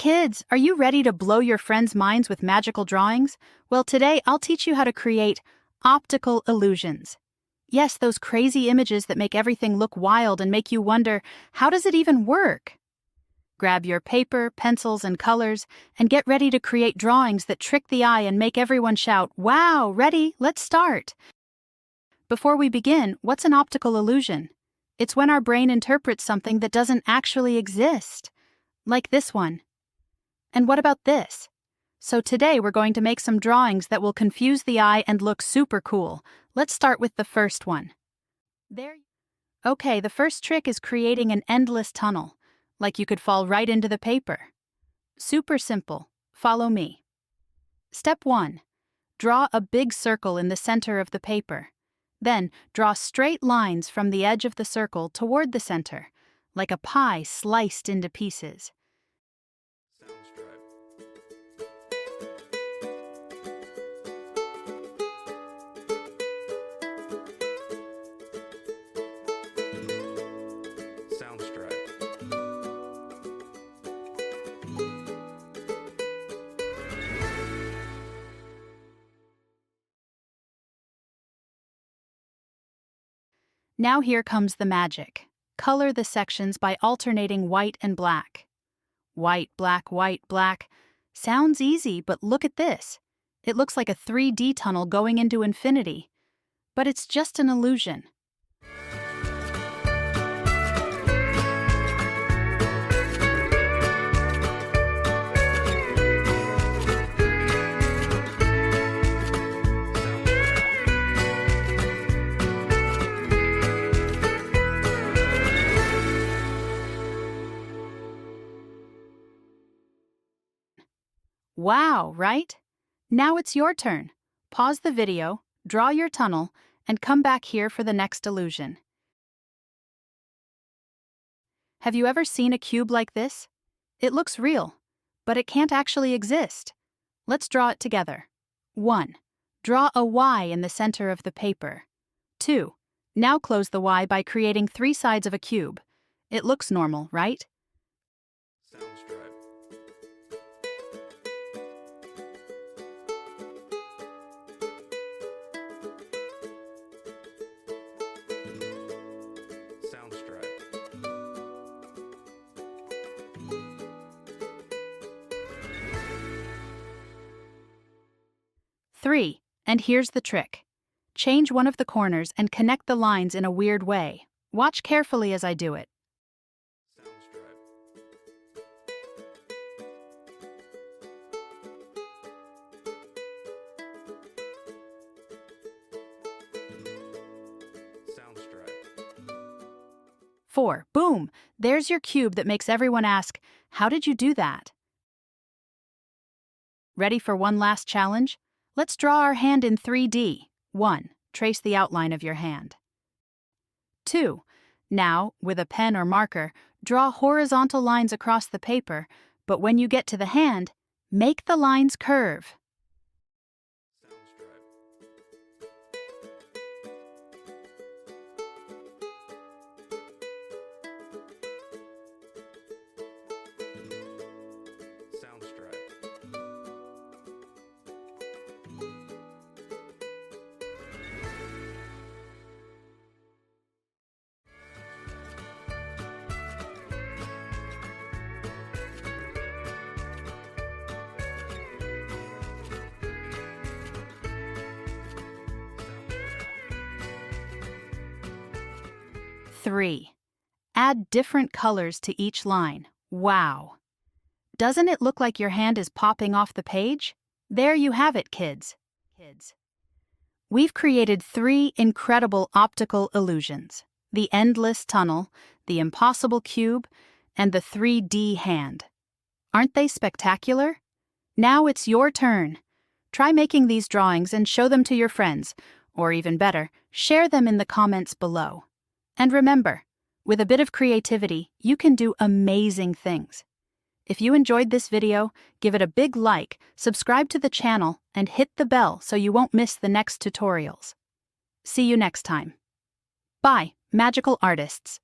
kids, are you ready to blow your friends' minds with magical drawings? Well, today I'll teach you how to create optical illusions. Yes, those crazy images that make everything look wild and make you wonder, how does it even work? Grab your paper, pencils, and colors, and get ready to create drawings that trick the eye and make everyone shout, "Wow, ready? Let's start!" Before we begin, what's an optical illusion? It's when our brain interprets something that doesn't actually exist. Like this one. And what about this? So today we're going to make some drawings that will confuse the eye and look super cool. Let's start with the first one. Okay, the first trick is creating an endless tunnel, like you could fall right into the paper. Super simple. Follow me. Step 1. Draw a big circle in the center of the paper. Then, draw straight lines from the edge of the circle toward the center, like a pie sliced into pieces. Now here comes the magic. Color the sections by alternating white and black. White, black, white, black. Sounds easy, but look at this. It looks like a 3D tunnel going into infinity. But it's just an illusion. Wow, right? Now it's your turn. Pause the video, draw your tunnel, and come back here for the next illusion. Have you ever seen a cube like this? It looks real, but it can't actually exist. Let's draw it together. 1. Draw a Y in the center of the paper. 2. Now close the Y by creating 3 sides of a cube. It looks normal, right? Three, and here's the trick. Change one of the corners and connect the lines in a weird way. Watch carefully as I do it. Four, boom! There's your cube that makes everyone ask, how did you do that? Ready for one last challenge? Let's draw our hand in 3D. 1. Trace the outline of your hand. 2. Now, with a pen or marker, draw horizontal lines across the paper, but when you get to the hand, make the lines curve. Three. Add different colors to each line. Wow! Doesn't it look like your hand is popping off the page? There you have it, kids. We've created 3 incredible optical illusions: the endless tunnel, the impossible cube, and the 3D hand. Aren't they spectacular? Now it's your turn. Try making these drawings and show them to your friends, or even better, share them in the comments below. And remember, with a bit of creativity, you can do amazing things. If you enjoyed this video, give it a big like, subscribe to the channel, and hit the bell so you won't miss the next tutorials. See you next time. Bye, magical artists.